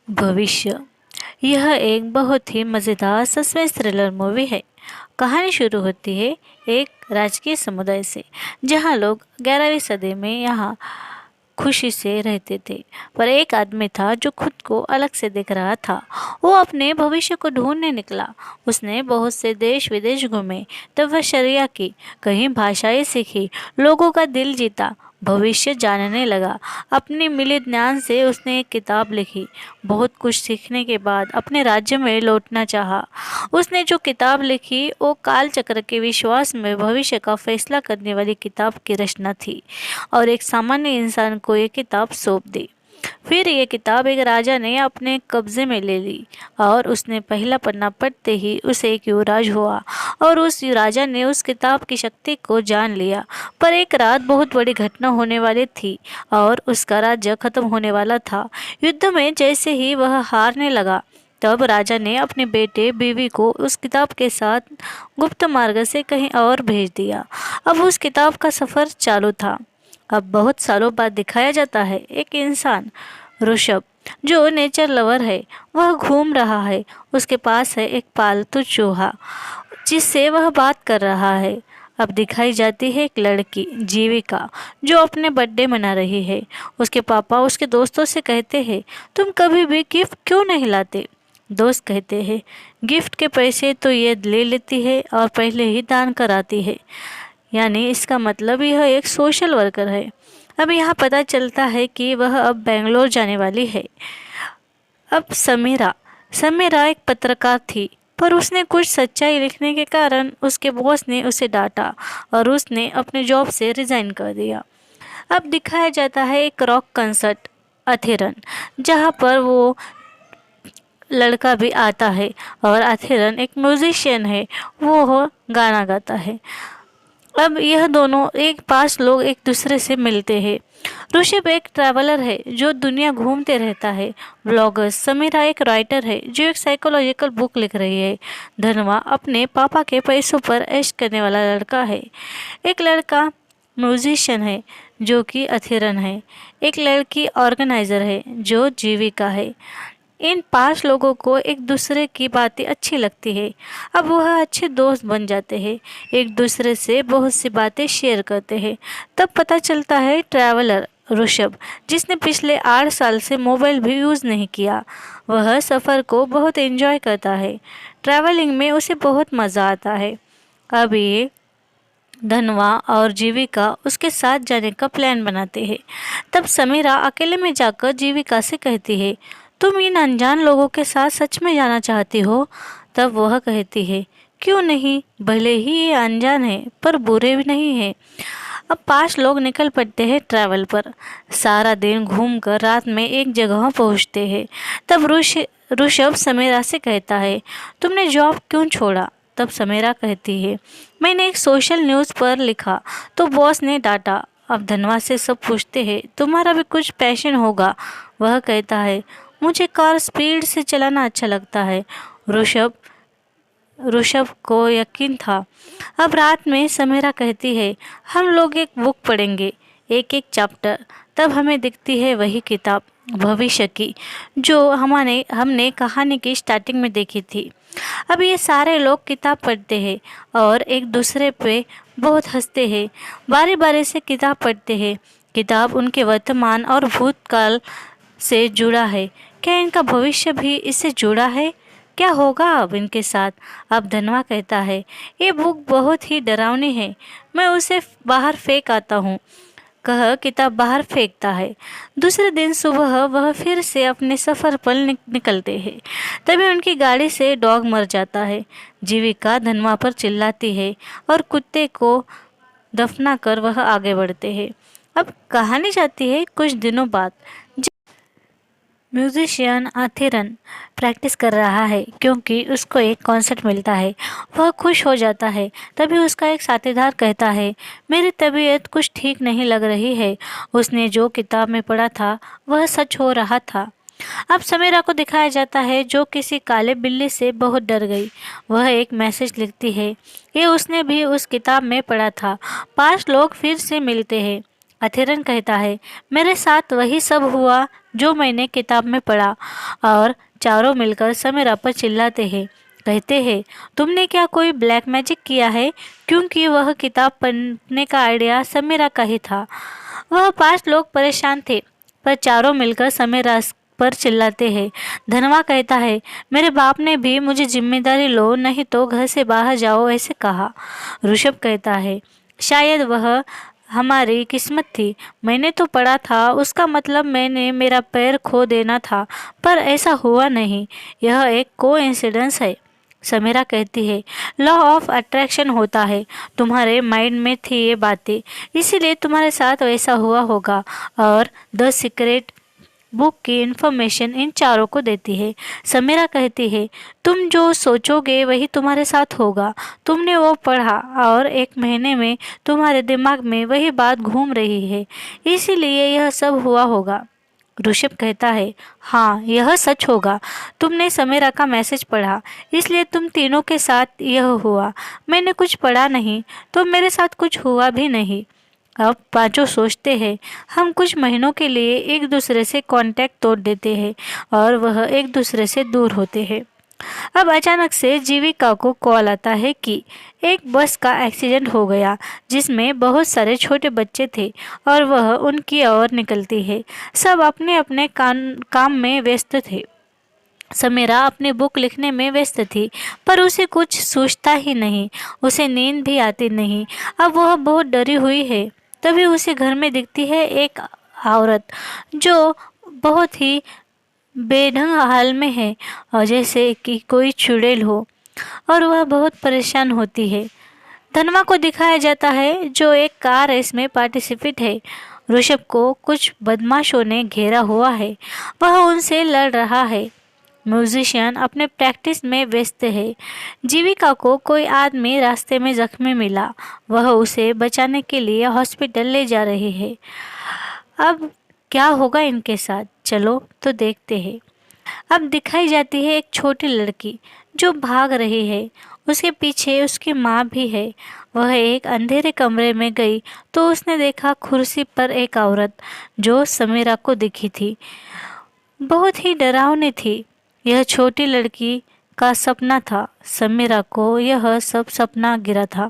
भविष्य। यह एक बहुत ही मज़ेदार सस्पेंस थ्रिलर मूवी है। कहानी शुरू होती है एक राजकीय समुदाय से, जहां लोग 11वीं सदी में यहाँ खुशी से रहते थे। पर एक आदमी था जो खुद को अलग से देख रहा था। वो अपने भविष्य को ढूंढने निकला। उसने बहुत से देश विदेश घूमे, तपश्चर्या की, कई भाषाएं सीखी, लोगों का दिल जीता, भविष्य जानने लगा। अपने मिले ज्ञान से उसने एक किताब लिखी। बहुत कुछ सीखने के बाद अपने राज्य में लौटना चाहा। उसने जो किताब लिखी वो काल चक्र के विश्वास में भविष्य का फैसला करने वाली किताब की रचना थी, और एक सामान्य इंसान को ये किताब सौंप दी। फिर ये किताब एक राजा ने अपने कब्जे में ले ली, और उसने पहला पन्ना पढ़ते ही उसे एक युवराज हुआ, और उस राजा ने उस किताब की शक्ति को जान लिया। पर एक रात बहुत बड़ी घटना होने वाली थी, और उसका राज्य खत्म होने वाला था। युद्ध में जैसे ही वह हारने लगा, तब राजा ने अपने बेटे बीवी को उस किताब के साथ गुप्त मार्ग से कहीं और भेज दिया। अब उस किताब का सफ़र चालू था। अब बहुत सालों बाद दिखाया जाता है एक इंसान, ऋषभ, जो नेचर लवर है। वह घूम रहा है। उसके पास है एक पालतू चूहा जिससे वह बात कर रहा है। अब दिखाई जाती है एक लड़की, जीविका, जो अपने बर्थडे मना रही है। उसके पापा उसके दोस्तों से कहते हैं, तुम कभी भी गिफ्ट क्यों नहीं लाते? दोस्त कहते हैं, गिफ्ट के पैसे तो ये ले लेती है और पहले ही दान कराती है। यानी इसका मतलब यह एक सोशल वर्कर है। अब यहाँ पता चलता है कि वह अब बेंगलोर जाने वाली है। अब समीरा समीरा एक पत्रकार थी, पर उसने कुछ सच्चाई लिखने के कारण उसके बॉस ने उसे डांटा, और उसने अपने जॉब से रिजाइन कर दिया। अब दिखाया जाता है एक रॉक कंसर्ट, अथिरन, जहाँ पर वो लड़का भी आता है, और अथिरन एक म्यूजिशियन है, वो गाना गाता है। अब यह दोनों एक पास लोग एक दूसरे से मिलते हैं। ऋषभ एक ट्रैवलर है जो दुनिया घूमते रहता है। ब्लॉगर्स। समीरा एक राइटर है जो एक साइकोलॉजिकल बुक लिख रही है। धनवा अपने पापा के पैसों पर ऐश करने वाला लड़का है। एक लड़का म्यूजिशियन है जो कि अथिरन है। एक लड़की ऑर्गेनाइजर है जो जीविका है। इन 5 लोगों को एक दूसरे की बातें अच्छी लगती है। अब वह अच्छे दोस्त बन जाते हैं, एक दूसरे से बहुत सी बातें शेयर करते हैं। तब पता चलता है ट्रैवलर ऋषभ, जिसने पिछले 8 साल से मोबाइल भी यूज़ नहीं किया, वह सफ़र को बहुत एंजॉय करता है। ट्रैवलिंग में उसे बहुत मज़ा आता है। अब ये धनवा और जीविका उसके साथ जाने का प्लान बनाते हैं। तब समीरा अकेले में जाकर जीविका से कहती है, तुम इन अनजान लोगों के साथ सच में जाना चाहती हो? तब वह कहती है, क्यों नहीं, भले ही ये अनजान है पर बुरे भी नहीं हैं। अब 5 लोग निकल पड़ते हैं ट्रैवल पर। सारा दिन घूमकर रात में एक जगह पहुंचते हैं। तब ऋषभ समीरा से कहता है, तुमने जॉब क्यों छोड़ा? तब समीरा कहती है, मैंने एक सोशल न्यूज़ पर लिखा तो बॉस ने डांटा। अब धनवा से सब पूछते हैं, तुम्हारा भी कुछ पैशन होगा? वह कहता है, मुझे कार स्पीड से चलाना अच्छा लगता है। ऋषभ ऋषभ को यकीन था। अब रात में समीरा कहती है, हम लोग एक बुक पढ़ेंगे, एक एक चैप्टर। तब हमें दिखती है वही किताब, भविष्य की, जो हमने कहानी की स्टार्टिंग में देखी थी। अब ये सारे लोग किताब पढ़ते हैं और एक दूसरे पे बहुत हंसते हैं। बारी बारी से किताब पढ़ते हैं। किताब उनके वर्तमान और भूतकाल से जुड़ा है। क्या इनका भविष्य भी इससे जुड़ा है? क्या होगा अब इनके साथ? अब धनवा कहता है, ये बुक बहुत ही डरावनी है, मैं उसे बाहर फेंक आता हूँ। कह किताब बाहर फेंकता है। दूसरे दिन सुबह वह फिर से अपने सफ़र पर निकलते हैं। तभी उनकी गाड़ी से डॉग मर जाता है। जीविका धनवा पर चिल्लाती है और कुत्ते को दफना कर वह आगे बढ़ते हैं। अब कहानी जाती है कुछ दिनों बाद। म्यूजिशियन आथिरन प्रैक्टिस कर रहा है क्योंकि उसको एक कॉन्सर्ट मिलता है। वह खुश हो जाता है। तभी उसका एक साथीदार कहता है, मेरी तबीयत कुछ ठीक नहीं लग रही है। उसने जो किताब में पढ़ा था वह सच हो रहा था। अब समीरा को दिखाया जाता है जो किसी काले बिल्ली से बहुत डर गई। वह एक मैसेज लिखती है, ये उसने भी उस किताब में पढ़ा था। 5 लोग फिर से मिलते हैं। अथिरन कहता है, मेरे साथ वही सब हुआ जो मैंने किताब में पढ़ा। और चारों मिलकर समीरा पर चिल्लाते हैं, कहते हैं, तुमने क्या कोई ब्लैक मैजिक किया है? क्योंकि वह किताब पढ़ने का आइडिया समीरा का ही था। वह 5 लोग परेशान थे, पर चारों मिलकर समीरा पर चिल्लाते हैं। धनवा कहता है, मेरे बाप ने भी मुझे जिम्मेदारी लो, नहीं तो घर से बाहर जाओ ऐसे कहा। ऋषभ कहता है, शायद वह हमारी किस्मत थी। मैंने तो पढ़ा था, उसका मतलब मैंने मेरा पैर खो देना था, पर ऐसा हुआ नहीं। यह एक कोइंसिडेंस है। समीरा कहती है, लॉ ऑफ अट्रैक्शन होता है, तुम्हारे माइंड में थी ये बातें, इसीलिए तुम्हारे साथ वैसा हुआ होगा। और द सीक्रेट बुक की इन्फॉर्मेशन इन चारों को देती है। समीरा कहती है, तुम जो सोचोगे वही तुम्हारे साथ होगा। तुमने वो पढ़ा और 1 महीने में तुम्हारे दिमाग में वही बात घूम रही है, इसीलिए यह सब हुआ होगा। ऋषभ कहता है, हाँ यह सच होगा। तुमने समीरा का मैसेज पढ़ा, इसलिए तुम तीनों के साथ यह हुआ। मैंने कुछ पढ़ा नहीं, तो मेरे साथ कुछ हुआ भी नहीं। अब पांचों सोचते हैं, हम कुछ महीनों के लिए एक दूसरे से कांटेक्ट तोड़ देते हैं और वह एक दूसरे से दूर होते हैं। अब अचानक से जीविका को कॉल आता है कि एक बस का एक्सीडेंट हो गया, जिसमें बहुत सारे छोटे बच्चे थे और वह उनकी ओर निकलती है। सब अपने अपने काम में व्यस्त थे। समीरा अपनी बुक लिखने में व्यस्त थी, पर उसे कुछ सूझता ही नहीं, उसे नींद भी आती नहीं। अब वह बहुत डरी हुई है। तभी उसे घर में दिखती है एक औरत, जो बहुत ही बेढंग हाल में है, और जैसे कि कोई चुड़ैल हो, और वह बहुत परेशान होती है। धनवा को दिखाया जाता है, जो एक कार रेस में पार्टिसिपेट है। ऋषभ को कुछ बदमाशों ने घेरा हुआ है, वह उनसे लड़ रहा है। म्यूजिशियन अपने प्रैक्टिस में व्यस्त है। जीविका को कोई आदमी रास्ते में जख्मी मिला, वह उसे बचाने के लिए हॉस्पिटल ले जा रही है। अब क्या होगा इनके साथ, चलो तो देखते हैं। अब दिखाई जाती है एक छोटी लड़की जो भाग रही है, उसके पीछे उसकी माँ भी है। वह एक अंधेरे कमरे में गई तो उसने देखा कुर्सी पर एक औरत, जो समीरा को दिखी थी। बहुत ही डरावनी थी। यह छोटी लड़की का सपना था। समीरा को यह सब सपना गिरा था।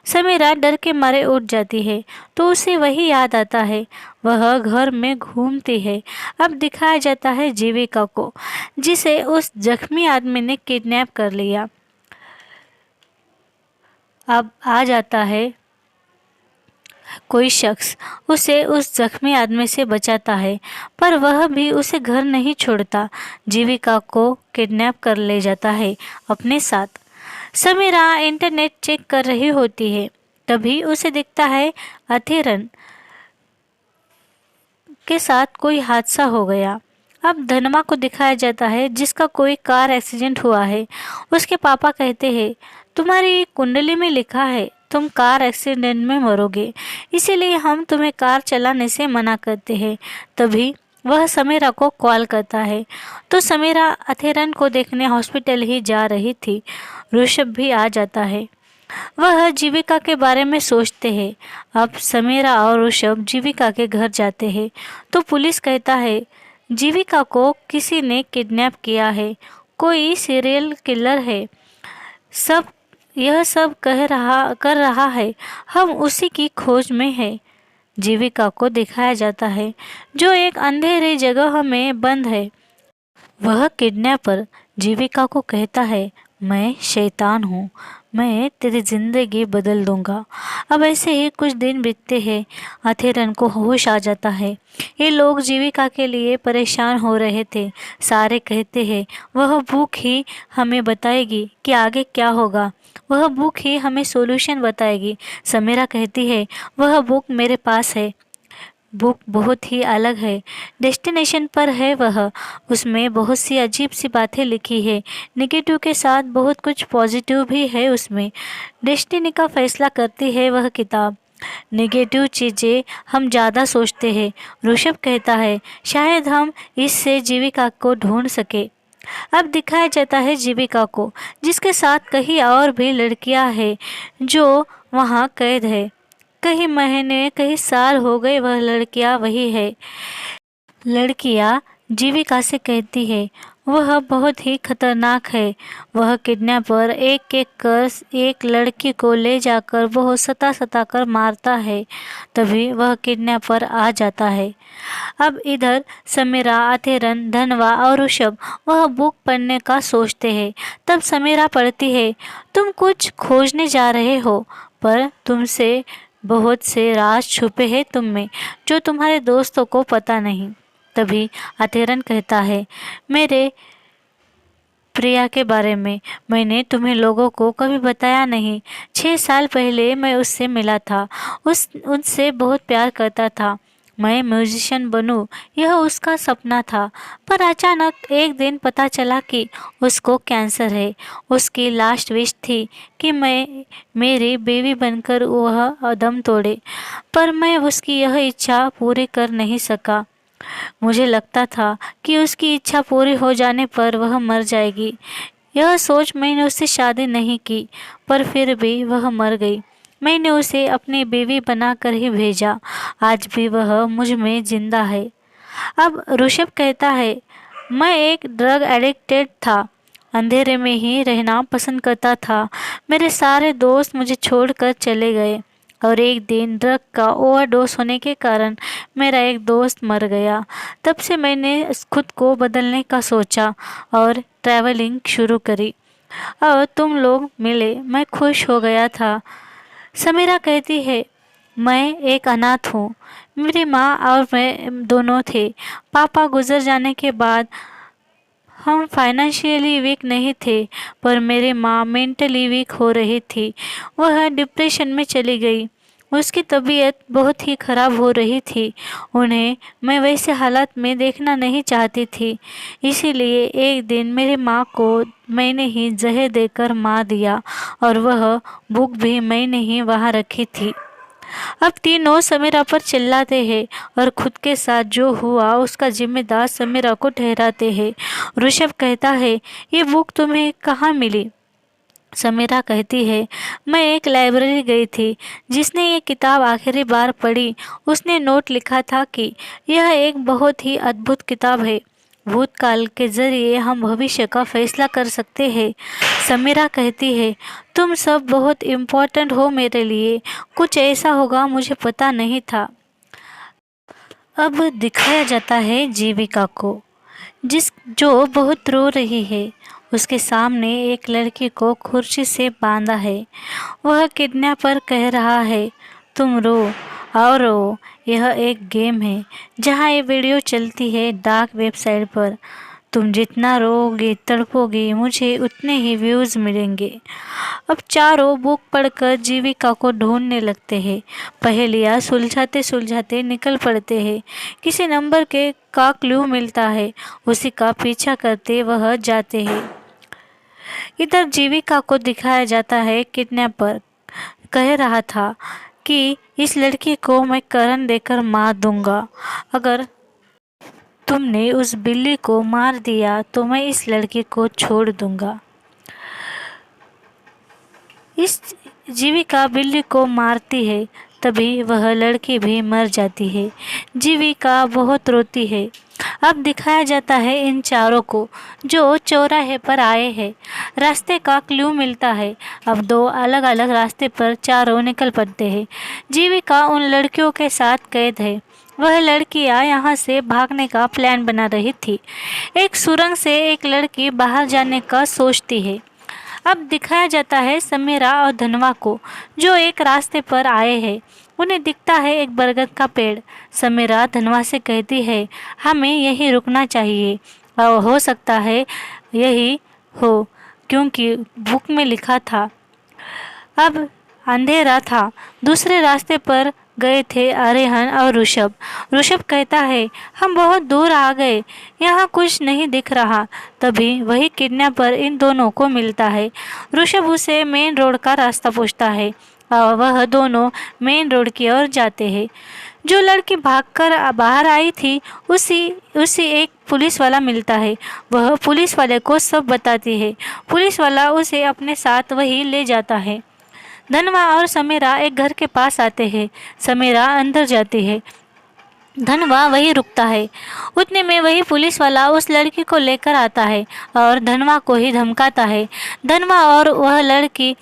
समीरा डर के मारे उठ जाती है तो उसे वही याद आता है। वह घर में घूमती है। अब दिखाया जाता है जीविका को, जिसे उस जख्मी आदमी ने किडनैप कर लिया। अब आ जाता है कोई शख्स, उसे उस जख्मी आदमी से बचाता है, पर वह भी उसे घर नहीं छोड़ता। जीविका को किडनैप कर ले जाता है अपने साथ। समीरा इंटरनेट चेक कर रही होती है, तभी उसे दिखता है अथिरन के साथ कोई हादसा हो गया। अब धनमा को दिखाया जाता है, जिसका कोई कार एक्सीडेंट हुआ है। उसके पापा कहते हैं, तुम्हारी कुंडली में लिखा है तुम कार एक्सीडेंट में मरोगे, इसीलिए हम तुम्हें कार चलाने से मना करते हैं। तभी वह समीरा को कॉल करता है, तो समीरा अथिरन को देखने हॉस्पिटल ही जा रही थी। ऋषभ भी आ जाता है। वह जीविका के बारे में सोचते हैं। अब समीरा और ऋषभ जीविका के घर जाते हैं, तो पुलिस कहता है, जीविका को किसी ने किडनैप किया है, कोई सीरियल किलर है। यह सब कर रहा है, हम उसी की खोज में है। जीविका को दिखाया जाता है, जो एक अंधेरी जगह में बंद है। वह किडनैपर जीविका को कहता है, मैं शैतान हूँ, मैं तेरी जिंदगी बदल दूंगा। अब ऐसे ही कुछ दिन बीतते हैं। अथिरन को होश आ जाता है। ये लोग जीविका के लिए परेशान हो रहे थे। सारे कहते हैं, वह बुक ही हमें बताएगी कि आगे क्या होगा, वह बुक ही हमें सॉल्यूशन बताएगी। समीरा कहती है, वह बुक मेरे पास है। बुक बहुत ही अलग है, डेस्टिनेशन पर है वह। उसमें बहुत सी अजीब सी बातें लिखी है, नेगेटिव के साथ बहुत कुछ पॉजिटिव भी है उसमें। डेस्टिनी का फैसला करती है वह किताब। नेगेटिव चीज़ें हम ज़्यादा सोचते हैं। ऋषभ कहता है, शायद हम इससे जीविका को ढूंढ सके। अब दिखाया जाता है जीविका को, जिसके साथ कहीं और भी लड़कियां हैं जो वहाँ कैद है। कई महीने कई साल हो गए वह लड़कियां वही है। लड़कियां जीविका से कहती है वह बहुत ही खतरनाक है। वह किडनैपर एक एक कर एक लड़की को ले जाकर बहुत सता कर मारता है। तभी वह किडनैपर आ जाता है। अब इधर समीरा, अथेरन, धनवा और ऋषभ वह बुक पढ़ने का सोचते हैं। तब समीरा पढ़ती है, तुम कुछ खोजने जा रहे हो, पर तुमसे बहुत से राज छुपे हैं तुम में, जो तुम्हारे दोस्तों को पता नहीं। तभी अथेरन कहता है, मेरे प्रिया के बारे में मैंने तुम्हें लोगों को कभी बताया नहीं। 6 साल पहले मैं उससे मिला था, उनसे बहुत प्यार करता था। मैं म्यूजिशियन बनूं, यह उसका सपना था। पर अचानक एक दिन पता चला कि उसको कैंसर है। उसकी लास्ट विश थी कि मैं मेरी बेबी बनकर वह दम तोड़े, पर मैं उसकी यह इच्छा पूरी कर नहीं सका। मुझे लगता था कि उसकी इच्छा पूरी हो जाने पर वह मर जाएगी। यह सोच मैंने उससे शादी नहीं की, पर फिर भी वह मर गई। मैंने उसे अपनी बीवी बनाकर ही भेजा। आज भी वह मुझ में जिंदा है। अब ऋषभ कहता है, मैं एक ड्रग एडिक्टेड था। अंधेरे में ही रहना पसंद करता था। मेरे सारे दोस्त मुझे छोड़कर चले गए और एक दिन ड्रग का ओवरडोज होने के कारण मेरा एक दोस्त मर गया। तब से मैंने खुद को बदलने का सोचा और ट्रैवलिंग शुरू करी। और तुम लोग मिले, मैं खुश हो गया था। समीरा कहती है, मैं एक अनाथ हूँ। मेरी माँ और मैं दोनों थे। पापा गुजर जाने के बाद हम फाइनेंशियली वीक नहीं थे, पर मेरी माँ मेंटली वीक हो रही थी। वह डिप्रेशन में चली गई। उसकी तबीयत बहुत ही खराब हो रही थी। उन्हें मैं वैसे हालत में देखना नहीं चाहती थी। इसीलिए एक दिन मेरी माँ को मैंने ही जहर देकर मार दिया और वह बुक भी मैंने ही वहाँ रखी थी। अब तीनों समीरा पर चिल्लाते हैं और खुद के साथ जो हुआ उसका जिम्मेदार समीरा को ठहराते हैं। ऋषभ कहता है, ये बुक तुम्हें कहाँ मिली? समीरा कहती है, मैं एक लाइब्रेरी गई थी। जिसने ये किताब आखिरी बार पढ़ी उसने नोट लिखा था कि यह एक बहुत ही अद्भुत किताब है। भूतकाल के जरिए हम भविष्य का फैसला कर सकते हैं। समीरा कहती है, तुम सब बहुत इम्पोर्टेंट हो मेरे लिए। कुछ ऐसा होगा मुझे पता नहीं था। अब दिखाया जाता है जीविका को, जो बहुत रो रही है। उसके सामने एक लड़की को कुर्सी से बांधा है। वह किडनैपर कह रहा है, तुम रो और रो। यह एक गेम है जहाँ ये वीडियो चलती है डार्क वेबसाइट पर। तुम जितना रोओगे तड़पोगे, मुझे उतने ही व्यूज़ मिलेंगे। अब चारों बुक पढ़कर जीविका को ढूंढने लगते हैं। पहेलियाँ सुलझाते सुलझाते निकल पड़ते हैं। किसी नंबर का क्लू मिलता है, उसी का पीछा करते वह जाते हैं। इधर जीविका को दिखाया जाता है किडनैपर कह रहा था कि इस लड़की को मैं करंट देकर मार दूंगा। अगर तुमने उस बिल्ली को मार दिया तो मैं इस लड़की को छोड़ दूंगा। इस जीविका बिल्ली को मारती है, तभी वह लड़की भी मर जाती है। जीविका बहुत रोती है। अब दिखाया जाता है इन चारों को जो चौराहे पर आए हैं। रास्ते का क्लू मिलता है। अब दो अलग अलग रास्ते पर चारों निकल पड़ते हैं। जीविका उन लड़कियों के साथ कैद है। वह लड़कियां यहाँ से भागने का प्लान बना रही थी। एक सुरंग से एक लड़की बाहर जाने का सोचती है। अब दिखाया जाता है समीरा और धनवा को, जो एक रास्ते पर आए हैं। उन्हें दिखता है एक बरगद का पेड़। समीरा धनवा से कहती है, हमें यहीं रुकना चाहिए और हो सकता है यही हो, क्योंकि बुक में लिखा था। अब अंधेरा था। दूसरे रास्ते पर गए थे अरेहन और ऋषभ। ऋषभ कहता है, हम बहुत दूर आ गए, यहाँ कुछ नहीं दिख रहा। तभी वही किडनैपर इन दोनों को मिलता है। ऋषभ उसे मेन रोड का रास्ता पूछता है और वह दोनों मेन रोड की ओर जाते हैं। जो लड़की भागकर बाहर आई थी उसी एक पुलिस वाला मिलता है। वह पुलिस वाले को सब बताती है। पुलिस वाला उसे अपने साथ वही ले जाता है। धनवा और समीरा एक घर के पास आते हैं। समीरा अंदर जाती है, धनवा वही रुकता है। उतने में वही पुलिस वाला उस लड़की को लेकर आता है और धनवा को ही धमकाता है। धनवा और वह लड़की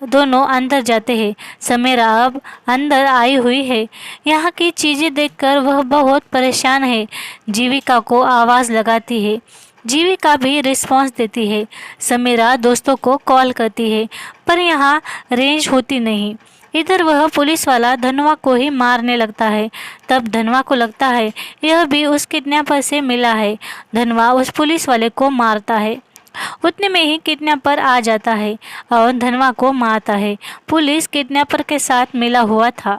दोनों अंदर जाते हैं। समीरा अब अंदर आई हुई है। यहाँ की चीज़ें देखकर वह बहुत परेशान है। जीविका को आवाज़ लगाती है, जीविका भी रिस्पॉन्स देती है। समीरा दोस्तों को कॉल करती है पर यहाँ रेंज होती नहीं। इधर वह पुलिस वाला धनवा को ही मारने लगता है। तब धनवा को लगता है यह भी उस किडनैपर से मिला है। धनवा उस पुलिस वाले को मारता है। उतने में ही किडनैपर आ जाता है और धनवा को मारता है। पुलिस किडनैपर के साथ मिला हुआ था।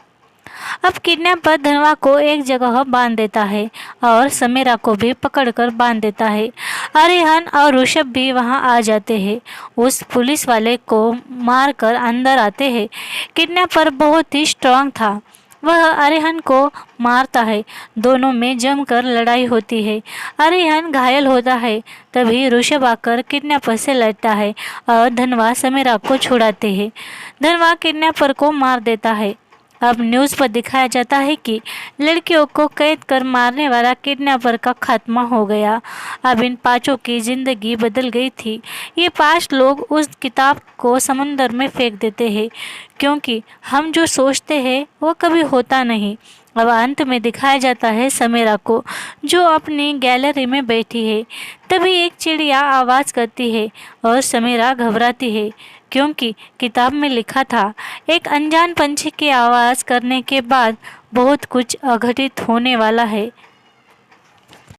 अब किडनैपर धनवा को एक जगह बांध देता है और समीरा को भी पकड़कर बांध देता है। अरिहन और ऋषभ भी वहां आ जाते हैं। उस पुलिस वाले को मारकर अंदर आते हैं। किडनैपर बहुत ही स्ट्रांग था, वह अरिहन को मारता है। दोनों में जमकर लड़ाई होती है। अरिहन घायल होता है। तभी ऋषभ आकर किडनैपर से लड़ता है और धनवा समीरा को छुड़ाते हैं। धनवा किडनैपर को मार देता है। अब न्यूज़ पर दिखाया जाता है कि लड़कियों को कैद कर मारने वाला किडनैपर का खात्मा हो गया। अब इन पांचों की ज़िंदगी बदल गई थी। ये 5 लोग उस किताब को समंदर में फेंक देते हैं क्योंकि हम जो सोचते हैं वो कभी होता नहीं। अब अंत में दिखाया जाता है समीरा को जो अपनी गैलरी में बैठी है। तभी एक चिड़िया आवाज़ करती है और समीरा घबराती है क्योंकि किताब में लिखा था एक अनजान पंछी की आवाज़ करने के बाद बहुत कुछ अघटित होने वाला है।